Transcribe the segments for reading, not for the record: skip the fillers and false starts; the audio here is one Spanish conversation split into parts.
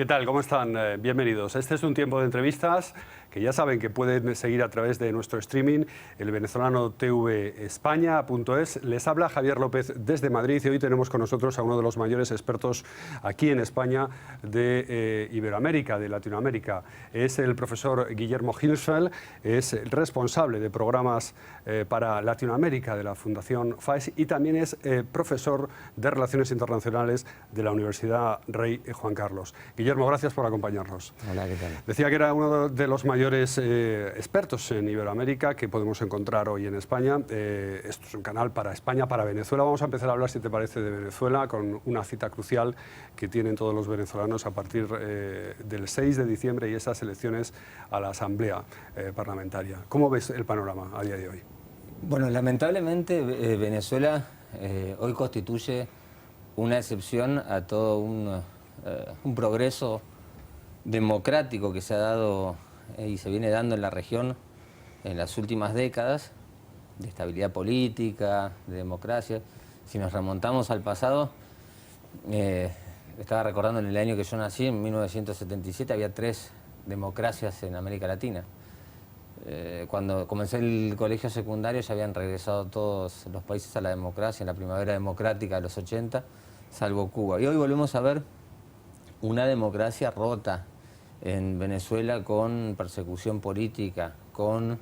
¿Qué tal? ¿Cómo están? Bienvenidos. Este es un tiempo de entrevistas que ya saben que pueden seguir a través de nuestro streaming, el venezolano tvespaña.es. Les habla Javier López desde Madrid y hoy tenemos con nosotros a uno de los mayores expertos aquí en España de Iberoamérica, de Latinoamérica. Es el profesor Guillermo Hirschfeld, es el responsable de programas para Latinoamérica de la Fundación FAES y también es profesor de Relaciones Internacionales de la Universidad Rey Juan Carlos. Guillermo, gracias por acompañarnos. Hola, ¿qué tal? Decía que era uno de los mayores expertos en Iberoamérica que podemos encontrar hoy en España. Esto es un canal para España, para Venezuela. Vamos a empezar a hablar, si te parece, de Venezuela con una cita crucial que tienen todos los venezolanos a partir del 6 de diciembre y esas elecciones a la Asamblea Parlamentaria. ¿Cómo ves el panorama a día de hoy? Bueno, lamentablemente Venezuela hoy constituye una excepción a todo un progreso democrático que se ha dado y se viene dando en la región en las últimas décadas, de estabilidad política, de democracia. Si nos remontamos al pasado, estaba recordando en el año que yo nací, en 1977, había 3 democracias en América Latina. Cuando comencé el colegio secundario ya habían regresado todos los países a la democracia, en la primavera democrática de los 80, salvo Cuba. Y hoy volvemos a ver una democracia rota en Venezuela con persecución política, con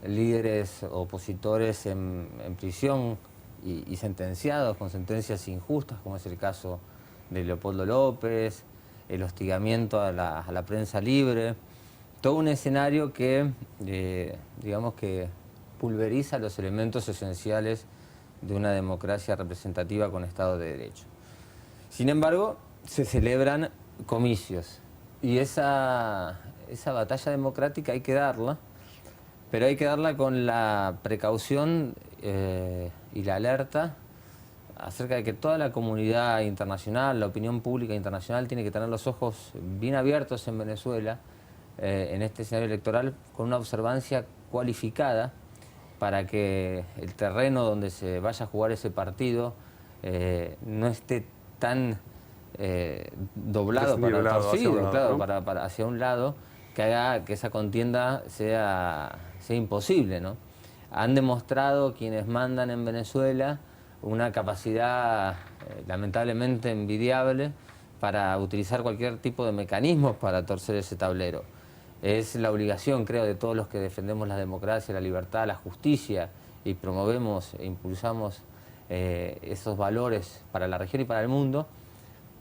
líderes opositores en prisión y sentenciados con sentencias injustas, como es el caso de Leopoldo López, el hostigamiento a la prensa libre. Todo un escenario que, digamos que pulveriza los elementos esenciales de una democracia representativa con Estado de Derecho. Sin embargo, se celebran comicios y esa batalla democrática hay que darla, pero hay que darla con la precaución y la alerta acerca de que toda la comunidad internacional, la opinión pública internacional tiene que tener los ojos bien abiertos en Venezuela, en este escenario electoral, con una observancia cualificada para que el terreno donde se vaya a jugar ese partido no esté tan doblado para torcido, claro, ¿no? Hacia un lado, que haga que esa contienda sea imposible, ¿no? Han demostrado quienes mandan en Venezuela una capacidad lamentablemente envidiable para utilizar cualquier tipo de mecanismos para torcer ese tablero. Es la obligación, creo, de todos los que defendemos la democracia, la libertad, la justicia y promovemos e impulsamos esos valores para la región y para el mundo,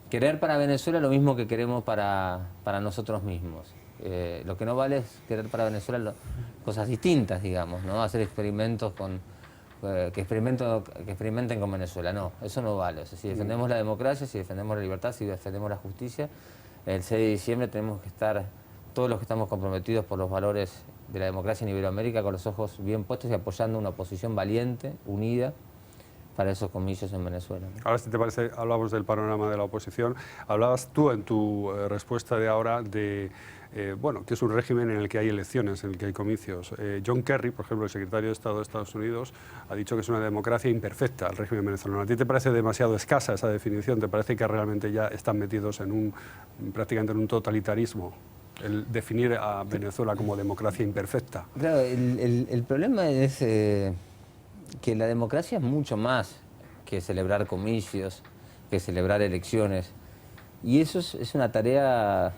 querer para Venezuela lo mismo que queremos para nosotros mismos. Lo que no vale es querer para Venezuela cosas distintas, digamos, ¿no? Hacer experimentos que experimenten con Venezuela. No, eso no vale. O sea, si defendemos la democracia, si defendemos la libertad, si defendemos la justicia, el 6 de diciembre tenemos que estar todos los que estamos comprometidos por los valores de la democracia en Iberoamérica con los ojos bien puestos y apoyando una oposición valiente, unida, para esos comicios en Venezuela. Ahora, si te parece, hablamos del panorama de la oposición. Hablabas tú en tu respuesta de ahora de bueno, que es un régimen en el que hay elecciones, en el que hay comicios. John Kerry, por ejemplo, el secretario de Estado de Estados Unidos, ha dicho que es una democracia imperfecta el régimen venezolano. ¿A ti te parece demasiado escasa esa definición? ¿Te parece que realmente ya están metidos en prácticamente en un totalitarismo? El definir a Venezuela como democracia imperfecta. Claro, el problema es que la democracia es mucho más que celebrar comicios, que celebrar elecciones. Y eso es una tarea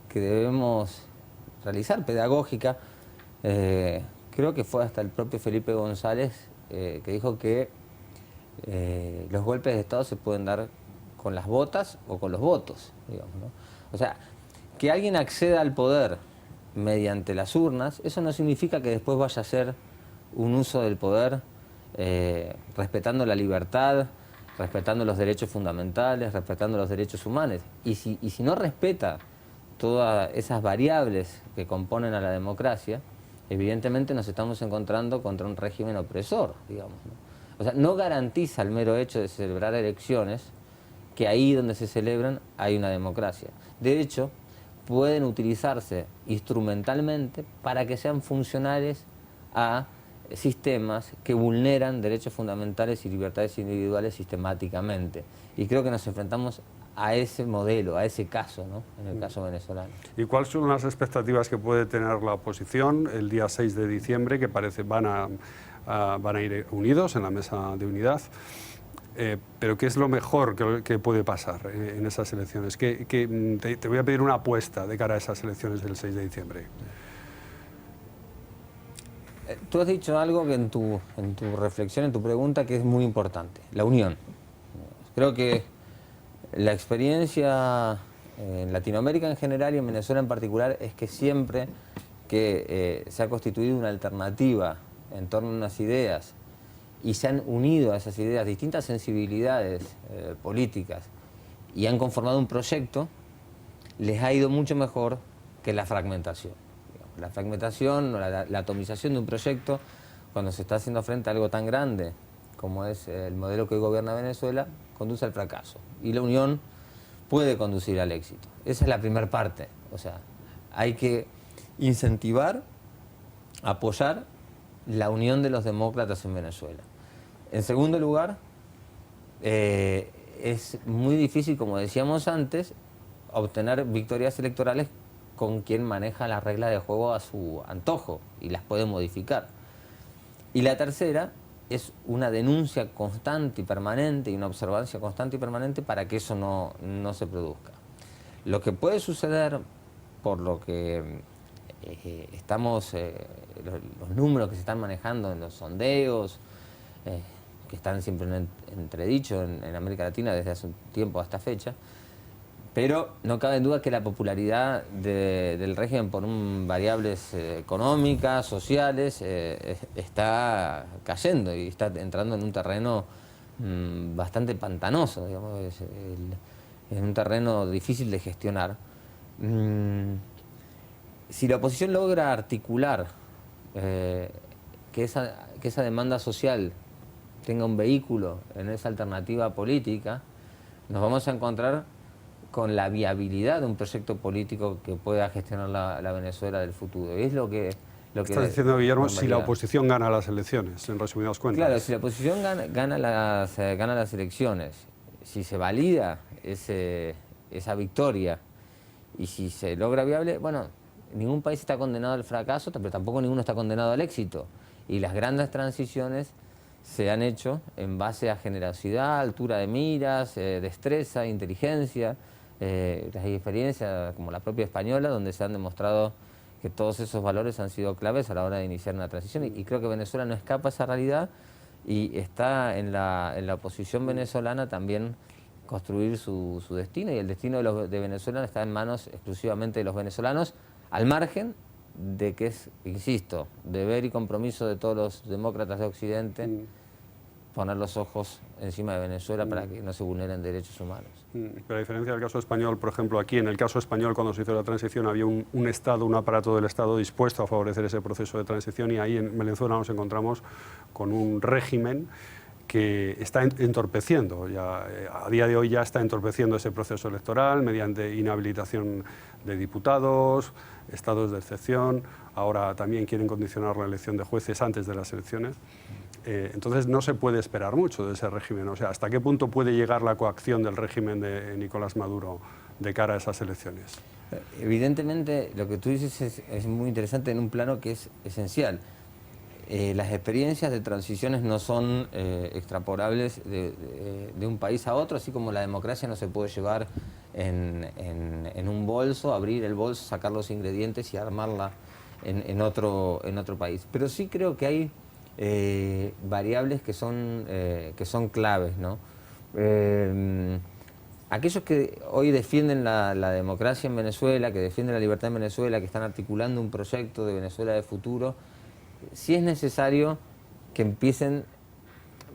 que debemos realizar, pedagógica. Creo que fue hasta el propio Felipe González que dijo que los golpes de Estado se pueden dar con las botas o con los votos, digamos, ¿no? O sea, que alguien acceda al poder mediante las urnas, eso no significa que después vaya a ser un uso del poder respetando la libertad, respetando los derechos fundamentales, respetando los derechos humanos. Y si no respeta todas esas variables que componen a la democracia, evidentemente nos estamos encontrando contra un régimen opresor, digamos, ¿no? O sea, no garantiza el mero hecho de celebrar elecciones que ahí donde se celebran hay una democracia. De hecho, pueden utilizarse instrumentalmente para que sean funcionales a sistemas que vulneran derechos fundamentales y libertades individuales sistemáticamente. Y creo que nos enfrentamos a ese modelo, a ese caso, ¿no? En el caso venezolano. ¿Y cuáles son las expectativas que puede tener la oposición el día 6 de diciembre, que parece van a ir unidos en la mesa de unidad? Pero ¿qué es lo mejor que puede pasar en esas elecciones? Te voy a pedir una apuesta de cara a esas elecciones del 6 de diciembre. Tú has dicho algo que en tu reflexión, en tu pregunta, que es muy importante, la unión. Creo que la experiencia en Latinoamérica en general y en Venezuela en particular es que siempre que se ha constituido una alternativa en torno a unas ideas y se han unido a esas ideas distintas sensibilidades políticas y han conformado un proyecto, les ha ido mucho mejor que la fragmentación. La fragmentación o la atomización de un proyecto, cuando se está haciendo frente a algo tan grande como es el modelo que hoy gobierna Venezuela, conduce al fracaso. Y la unión puede conducir al éxito. Esa es la primera parte. O sea, hay que incentivar, apoyar la unión de los demócratas en Venezuela. En segundo lugar, es muy difícil, como decíamos antes, obtener victorias electorales con quien maneja las reglas de juego a su antojo y las puede modificar. Y la tercera es una denuncia constante y permanente y una observancia constante y permanente para que eso no se produzca. Lo que puede suceder, por lo que los números que se están manejando en los sondeos, que están siempre en entredicho en América Latina desde hace un tiempo a esta fecha, pero no cabe duda que la popularidad del régimen por variables económicas, sociales, está cayendo y está entrando en un terreno bastante pantanoso, digamos, es un terreno difícil de gestionar. Si la oposición logra articular que esa demanda social tenga un vehículo en esa alternativa política, nos vamos a encontrar con la viabilidad de un proyecto político que pueda gestionar la Venezuela del futuro. Y es lo que estás diciendo, Guillermo, si la oposición gana las elecciones, en resumidas cuentas. Claro, si la oposición gana las elecciones, si se valida esa victoria y si se logra viable, bueno, ningún país está condenado al fracaso, pero tampoco ninguno está condenado al éxito. Y las grandes transiciones se han hecho en base a generosidad, altura de miras, destreza, inteligencia. Hay experiencias como la propia española, donde se han demostrado que todos esos valores han sido claves a la hora de iniciar una transición. Y creo que Venezuela no escapa a esa realidad y está en la oposición venezolana también construir su destino. Y el destino de Venezuela está en manos exclusivamente de los venezolanos, al margen de que es, insisto, deber y compromiso de todos los demócratas de Occidente poner los ojos encima de Venezuela para que no se vulneren derechos humanos. Pero a diferencia del caso español, por ejemplo, aquí en el caso español, cuando se hizo la transición, había un Estado, un aparato del Estado dispuesto a favorecer ese proceso de transición, y ahí en Venezuela nos encontramos con un régimen que está entorpeciendo, a día de hoy ya está entorpeciendo ese proceso electoral mediante inhabilitación de diputados, estados de excepción, ahora también quieren condicionar la elección de jueces antes de las elecciones. Entonces no se puede esperar mucho de ese régimen. O sea, ¿hasta qué punto puede llegar la coacción del régimen de Nicolás Maduro de cara a esas elecciones? Evidentemente, lo que tú dices es muy interesante en un plano que es esencial. Las experiencias de transiciones no son extrapolables de un país a otro, así como la democracia no se puede llevar en un bolso, abrir el bolso, sacar los ingredientes y armarla en otro país. Pero sí creo que hay variables que son claves, ¿no? Aquellos que hoy defienden la democracia en Venezuela, que defienden la libertad en Venezuela, que están articulando un proyecto de Venezuela de futuro, sí es necesario que empiecen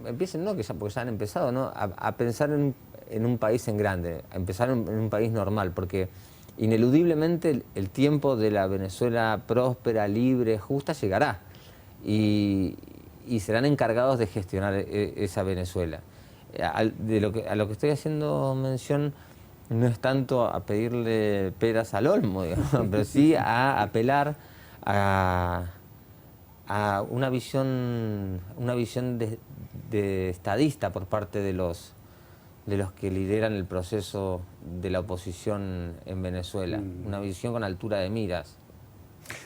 no, porque ya han empezado, ¿no? a pensar en un país en grande, a empezar en un país normal, porque ineludiblemente el tiempo de la Venezuela próspera, libre, justa llegará. Y serán encargados de gestionar esa Venezuela. A lo que estoy haciendo mención no es tanto a pedirle peras al olmo, digamos, pero sí a apelar a una visión de estadista por parte de los de los que lideran el proceso de la oposición en Venezuela. Una visión con altura de miras.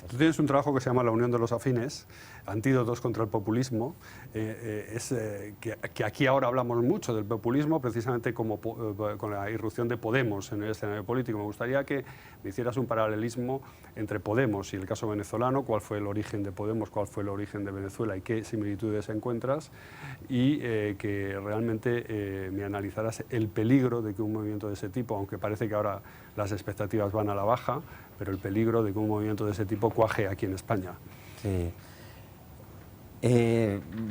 Tú tienes un trabajo que se llama La Unión de los Afines, Antídotos contra el Populismo. Que aquí ahora hablamos mucho del populismo, precisamente como, con la irrupción de Podemos en el escenario político. Me gustaría que me hicieras un paralelismo entre Podemos y el caso venezolano, cuál fue el origen de Podemos, cuál fue el origen de Venezuela y qué similitudes encuentras, y que realmente me analizaras el peligro de que un movimiento de ese tipo, aunque parece que ahora las expectativas van a la baja, pero el peligro de que un movimiento de ese tipo cuaje aquí en España. Sí.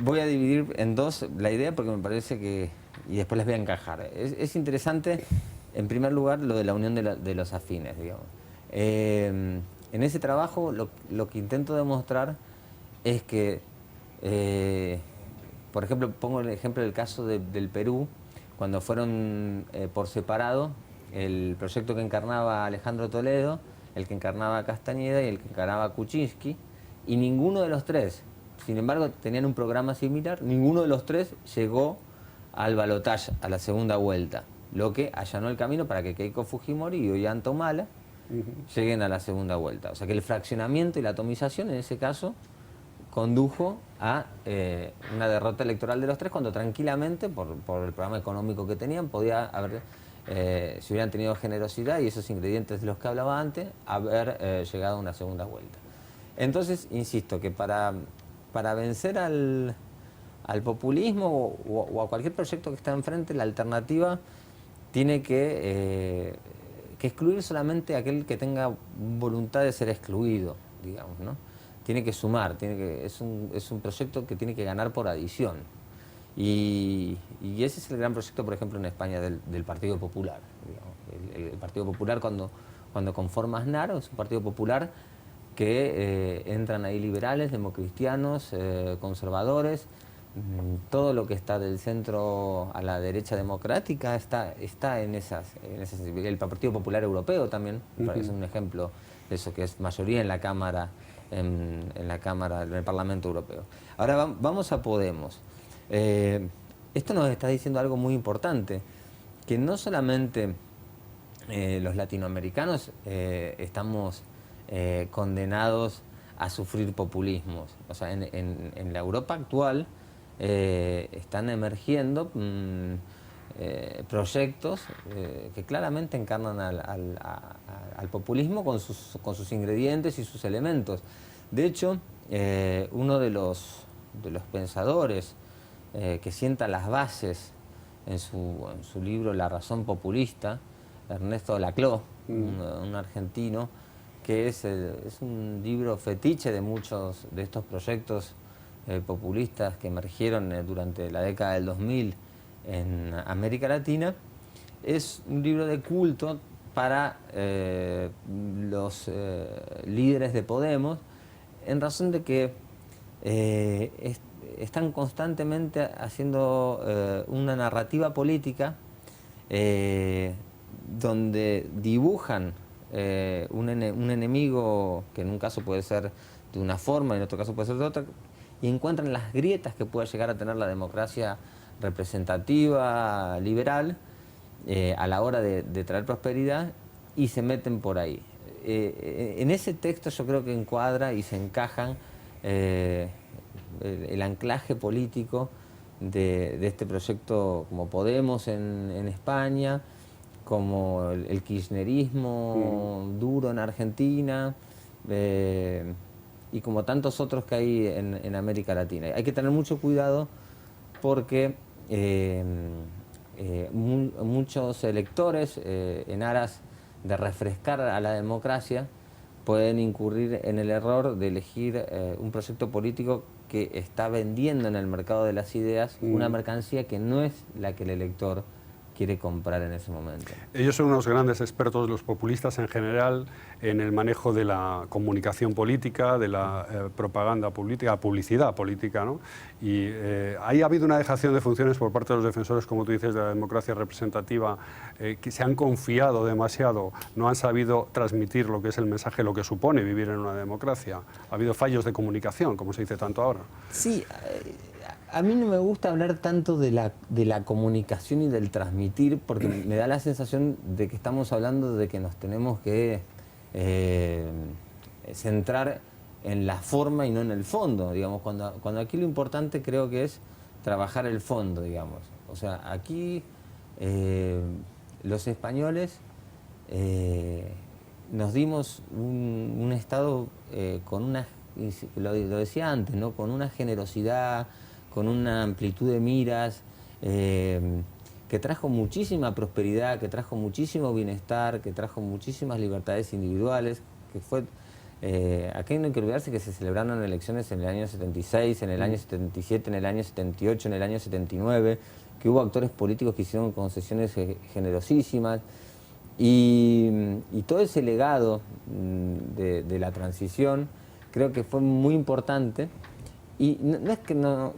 Voy a dividir en dos la idea porque me parece que... y después les voy a encajar. Es interesante, en primer lugar, lo de la unión de los afines, digamos. En ese trabajo lo que intento demostrar es que, por ejemplo, pongo el ejemplo del caso del Perú, cuando fueron por separado el proyecto que encarnaba Alejandro Toledo, el que encarnaba Castañeda y el que encarnaba Kuczynski, y ninguno de los tres, sin embargo, tenían un programa similar, ninguno de los tres llegó al balotaje, a la segunda vuelta, lo que allanó el camino para que Keiko Fujimori y Ollanta Humala lleguen a la segunda vuelta. O sea que el fraccionamiento y la atomización en ese caso condujo a una derrota electoral de los tres, cuando tranquilamente, por el programa económico que tenían, podía haber, si hubieran tenido generosidad y esos ingredientes de los que hablaba antes, haber llegado a una segunda vuelta. Entonces, insisto, que para vencer al populismo o a cualquier proyecto que está enfrente, la alternativa tiene que excluir solamente a aquel que tenga voluntad de ser excluido, digamos, ¿no? Tiene que sumar, es un proyecto que tiene que ganar por adición. Y ese es el gran proyecto, por ejemplo, en España del Partido Popular. Digamos. El Partido Popular, cuando conforma Aznar, es un Partido Popular que entran ahí liberales, democristianos, conservadores. Todo lo que está del centro a la derecha democrática está en esas. El Partido Popular Europeo también es un ejemplo de eso, que es mayoría en la Cámara, en el Parlamento Europeo. Ahora vamos a Podemos. Esto nos está diciendo algo muy importante, que no solamente los latinoamericanos estamos condenados a sufrir populismos. O sea, en la Europa actual están emergiendo proyectos que claramente encarnan al populismo con sus ingredientes y sus elementos. De hecho, uno de los pensadores que sienta las bases en su libro La razón populista, Ernesto Laclau, un argentino, que es un libro fetiche de muchos de estos proyectos populistas que emergieron durante la década del 2000 en América Latina. Es un libro de culto para los líderes de Podemos, en razón de que están constantemente haciendo una narrativa política donde dibujan un enemigo que en un caso puede ser de una forma y en otro caso puede ser de otra, y encuentran las grietas que puede llegar a tener la democracia representativa, liberal, a la hora de traer prosperidad, y se meten por ahí. En ese texto yo creo que encuadra y se encajan el anclaje político de este proyecto como Podemos en España, como el kirchnerismo duro en Argentina, y como tantos otros que hay en América Latina. Hay que tener mucho cuidado porque muchos electores, en aras de refrescar a la democracia, pueden incurrir en el error de elegir un proyecto político que está vendiendo en el mercado de las ideas una mercancía que no es la que el elector quiere comprar en ese momento. Ellos son unos grandes expertos, los populistas en general, en el manejo de la comunicación política, de la propaganda política, publicidad política, ¿no? Y ahí ha habido una dejación de funciones por parte de los defensores, como tú dices, de la democracia representativa, que se han confiado demasiado, no han sabido transmitir lo que es el mensaje, lo que supone vivir en una democracia. Ha habido fallos de comunicación, como se dice tanto ahora. Sí, A mí no me gusta hablar tanto de la comunicación y del transmitir, porque me da la sensación de que estamos hablando de que nos tenemos que centrar en la forma y no en el fondo, digamos, cuando aquí lo importante creo que es trabajar el fondo, digamos. O sea, aquí los españoles nos dimos un Estado con una, lo decía antes, ¿no? Con una generosidad, con una amplitud de miras, que trajo muchísima prosperidad, que trajo muchísimo bienestar, que trajo muchísimas libertades individuales, que fue... aquí no hay que olvidarse que se celebraron elecciones en el año 76, en el año 77, en el año 78, en el año 79, que hubo actores políticos que hicieron concesiones generosísimas, y todo ese legado de la transición creo que fue muy importante, y no es que no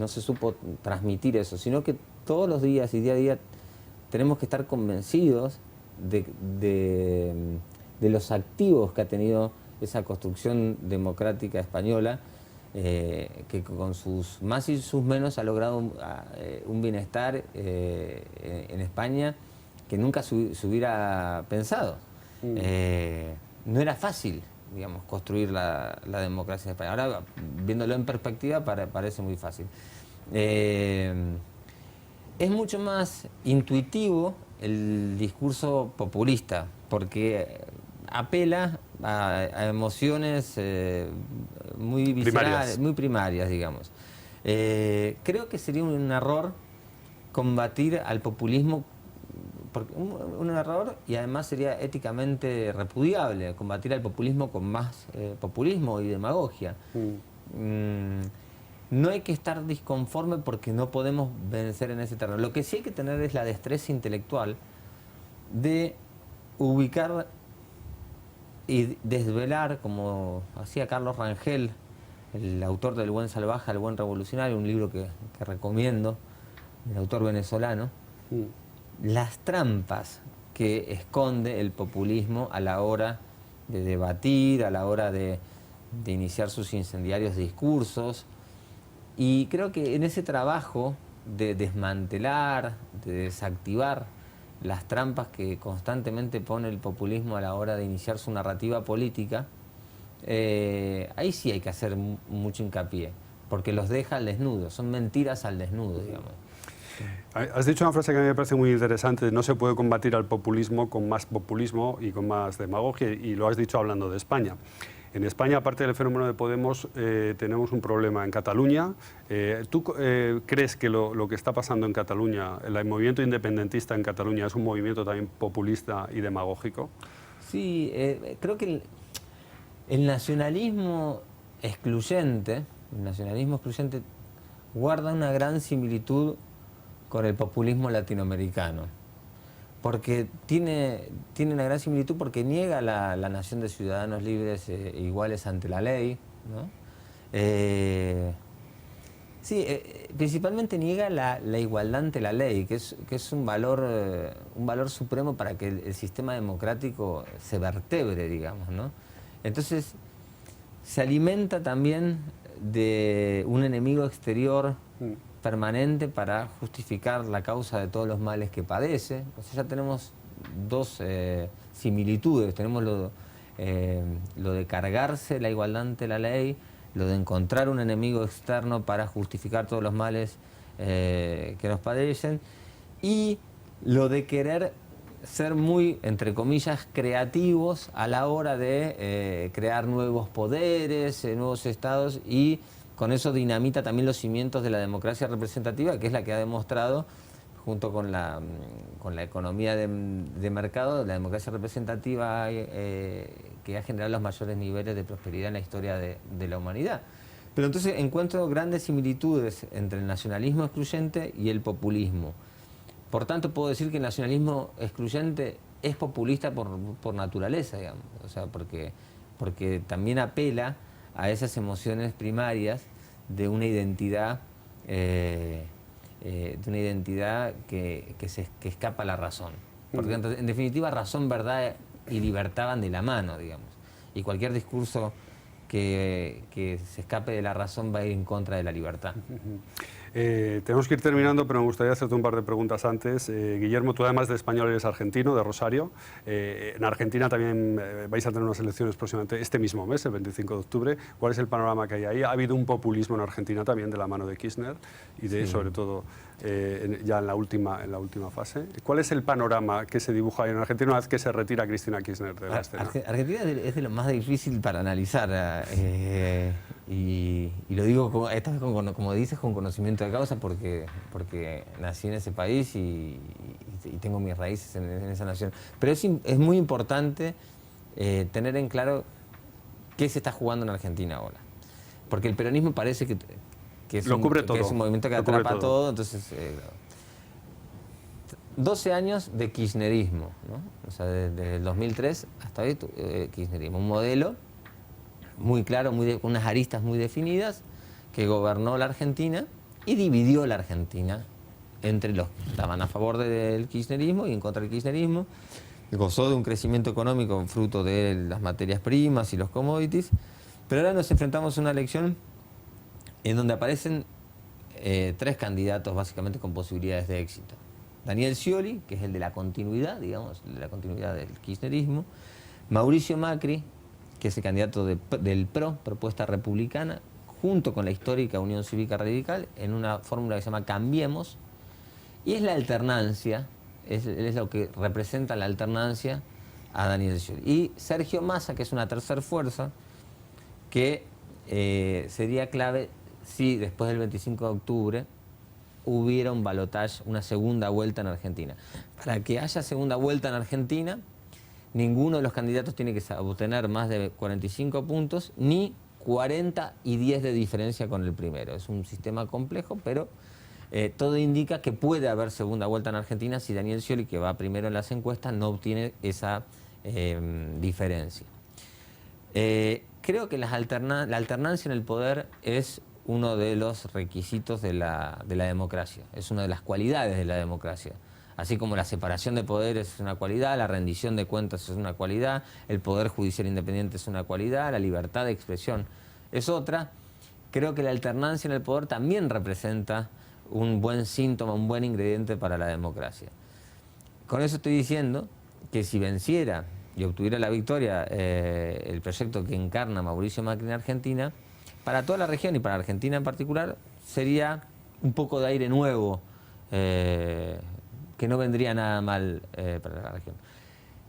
se supo transmitir eso, sino que todos los días y día a día tenemos que estar convencidos de los activos que ha tenido esa construcción democrática española, que con sus más y sus menos ha logrado un bienestar en España que nunca se hubiera pensado. No era fácil, digamos, construir la democracia en España. Ahora, viéndolo en perspectiva, parece muy fácil. Es mucho más intuitivo el discurso populista, porque apela a emociones muy viscerales, muy primarias, digamos. Creo que sería un error combatir al populismo, un error, y además sería éticamente repudiable combatir al populismo con más populismo y demagogia. No hay que estar disconforme porque no podemos vencer en ese terreno. Lo que sí hay que tener es la destreza intelectual de ubicar y desvelar, como hacía Carlos Rangel, el autor del Buen Salvaje al Buen Revolucionario, un libro que recomiendo, el autor venezolano, las trampas que esconde el populismo a la hora de debatir, a la hora de iniciar sus incendiarios discursos. Y creo que en ese trabajo de desmantelar, de desactivar las trampas que constantemente pone el populismo a la hora de iniciar su narrativa política, ahí sí hay que hacer mucho hincapié, porque los deja al desnudo, son mentiras al desnudo, digamos. Has dicho una frase que a mí me parece muy interesante: no se puede combatir al populismo con más populismo y con más demagogia, y lo has dicho hablando de España. En España, aparte del fenómeno de Podemos, tenemos un problema en Cataluña. ¿Tú crees que lo que está pasando en Cataluña, el movimiento independentista en Cataluña, es un movimiento también populista y demagógico? Sí, creo que el nacionalismo excluyente guarda una gran similitud con el populismo latinoamericano, porque tiene una gran similitud porque niega la nación de ciudadanos libres e iguales ante la ley, ¿no? Principalmente niega la igualdad ante la ley, que es un valor supremo para que el sistema democrático se vertebre, digamos, ¿no? Entonces, se alimenta también de un enemigo exterior permanente para justificar la causa de todos los males que padece. O sea, ya tenemos dos similitudes. Tenemos lo de cargarse la igualdad ante la ley, lo de encontrar un enemigo externo para justificar todos los males que nos padecen, y lo de querer ser muy, entre comillas, creativos a la hora de crear nuevos poderes, nuevos estados, y con eso dinamita también los cimientos de la democracia representativa, que es la que ha demostrado, junto con la economía de mercado, la democracia representativa que ha generado los mayores niveles de prosperidad en la historia de la humanidad. Pero entonces encuentro grandes similitudes entre el nacionalismo excluyente y el populismo. Por tanto, puedo decir que el nacionalismo excluyente es populista por naturaleza, digamos. O sea, porque también apela a esas emociones primarias de una identidad, que escapa a la razón. Porque en definitiva, razón, verdad y libertad van de la mano, digamos. Y cualquier discurso que se escape de la razón va a ir en contra de la libertad. Tenemos que ir terminando, pero me gustaría hacerte un par de preguntas antes. Guillermo, tú además de español eres argentino, de Rosario. En Argentina también vais a tener unas elecciones próximamente este mismo mes, el 25 de octubre. ¿Cuál es el panorama que hay ahí? Ha habido un populismo en Argentina también de la mano de Kirchner y de, sobre todo, ya en la última fase. ¿Cuál es el panorama que se dibuja en Argentina una vez que se retira Cristina Kirchner de la escena? Argentina es de lo más difícil para analizar y lo digo esta vez como dices, con conocimiento de causa porque nací en ese país y tengo mis raíces en esa nación. Pero es muy importante tener en claro qué se está jugando en Argentina ahora. Porque el peronismo parece que es un movimiento que atrapa todo. Entonces, 12 años de kirchnerismo, ¿no? O sea, desde el 2003 hasta hoy, kirchnerismo. Un modelo muy claro, con unas aristas muy definidas, que gobernó la Argentina y dividió la Argentina entre los que estaban a favor del kirchnerismo y en contra del kirchnerismo. Gozó de un crecimiento económico fruto de las materias primas y los commodities, pero ahora nos enfrentamos a una elección en donde aparecen 3 candidatos básicamente con posibilidades de éxito. Daniel Scioli, que es el de la continuidad, digamos, de la continuidad del kirchnerismo. Mauricio Macri, que es el candidato del PRO, Propuesta Republicana, junto con la histórica Unión Cívica Radical, en una fórmula que se llama Cambiemos. Y es la alternancia, es lo que representa la alternancia a Daniel Scioli. Y Sergio Massa, que es una tercera fuerza, que sería clave si después del 25 de octubre hubiera un balotaje, una segunda vuelta en Argentina. Para que haya segunda vuelta en Argentina, ninguno de los candidatos tiene que obtener más de 45 puntos, ni 40 y 10 de diferencia con el primero. Es un sistema complejo, pero todo indica que puede haber segunda vuelta en Argentina si Daniel Scioli, que va primero en las encuestas, no obtiene esa diferencia. Creo que la alternancia en el poder es uno de los requisitos de la democracia, es una de las cualidades de la democracia. Así como la separación de poderes es una cualidad, la rendición de cuentas es una cualidad, el poder judicial independiente es una cualidad, la libertad de expresión es otra. Creo que la alternancia en el poder también representa un buen síntoma, un buen ingrediente para la democracia. Con eso estoy diciendo que si venciera y obtuviera la victoria el proyecto que encarna Mauricio Macri en Argentina, para toda la región y para Argentina en particular, sería un poco de aire nuevo, que no vendría nada mal para la región.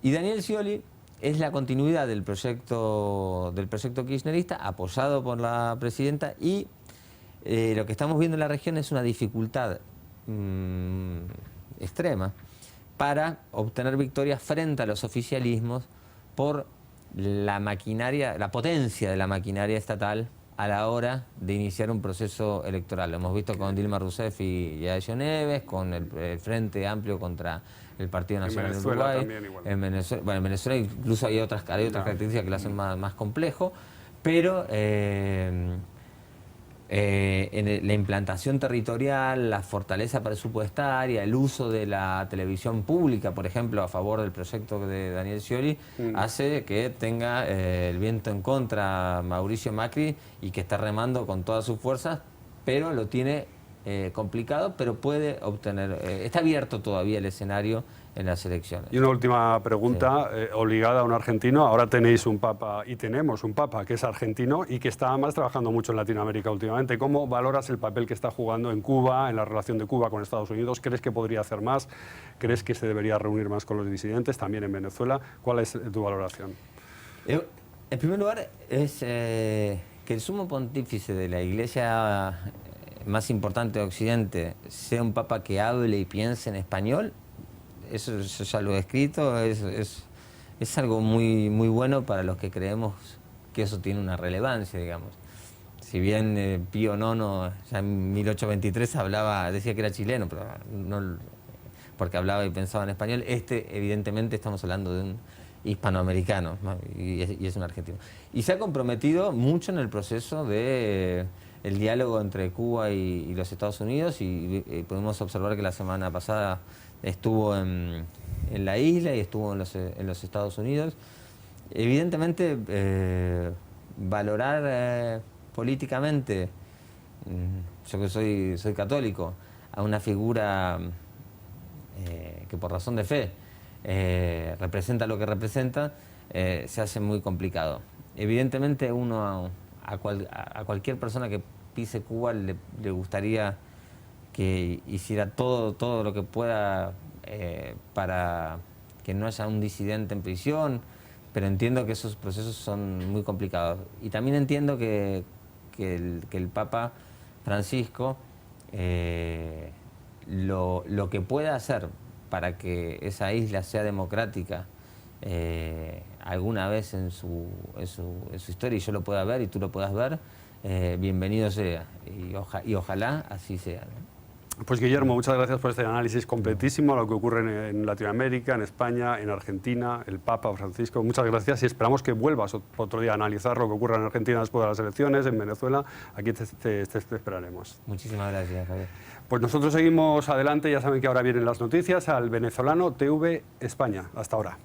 Y Daniel Scioli es la continuidad del proyecto kirchnerista, apoyado por la presidenta, y lo que estamos viendo en la región es una dificultad extrema para obtener victorias frente a los oficialismos por la maquinaria, la potencia de la maquinaria estatal a la hora de iniciar un proceso electoral. Lo hemos visto con Dilma Rousseff y Aécio Neves, con el Frente Amplio contra el Partido Nacional de Uruguay. En Venezuela incluso hay otras características que lo hacen más complejo, pero la implantación territorial, la fortaleza presupuestaria, el uso de la televisión pública, por ejemplo, a favor del proyecto de Daniel Scioli, hace que tenga el viento en contra Mauricio Macri y que está remando con todas sus fuerzas, pero lo tiene complicado, pero puede obtener, está abierto todavía el escenario en las elecciones. Y una última pregunta, obligada a un argentino. Ahora tenéis un papa, y tenemos un papa que es argentino y que está además trabajando mucho en Latinoamérica últimamente. ¿Cómo valoras el papel que está jugando en Cuba, en la relación de Cuba con Estados Unidos? ¿Crees que podría hacer más? ¿Crees que se debería reunir más con los disidentes, también en Venezuela? ¿Cuál es tu valoración? En primer lugar, es que el sumo pontífice de la Iglesia más importante de Occidente sea un papa que hable y piense en español. Eso ya lo he escrito, es algo muy bueno para los que creemos que eso tiene una relevancia, digamos. Si bien Pío IX ya en 1823 decía que era chileno, pero no, porque hablaba y pensaba en español, evidentemente estamos hablando de un hispanoamericano, ¿no? y es un argentino. Y se ha comprometido mucho en el proceso de el diálogo entre Cuba y los Estados Unidos, y podemos observar que la semana pasada estuvo en la isla y estuvo en los Estados Unidos. Evidentemente valorar políticamente, yo que soy católico, a una figura que por razón de fe representa lo que representa, se hace muy complicado. Evidentemente uno a cualquier persona que pise Cuba le gustaría que hiciera todo lo que pueda para que no haya un disidente en prisión, pero entiendo que esos procesos son muy complicados. Y también entiendo que el Papa Francisco lo que pueda hacer para que esa isla sea democrática alguna vez en su historia, y yo lo pueda ver y tú lo puedas ver, bienvenido sea, y ojalá así sea, ¿no? Pues Guillermo, muchas gracias por este análisis completísimo a lo que ocurre en Latinoamérica, en España, en Argentina, el Papa Francisco. Muchas gracias y esperamos que vuelvas otro día a analizar lo que ocurre en Argentina después de las elecciones, en Venezuela. Aquí te esperaremos. Muchísimas gracias, Javier. Pues nosotros seguimos adelante, ya saben que ahora vienen las noticias al Venezolano TV España. Hasta ahora.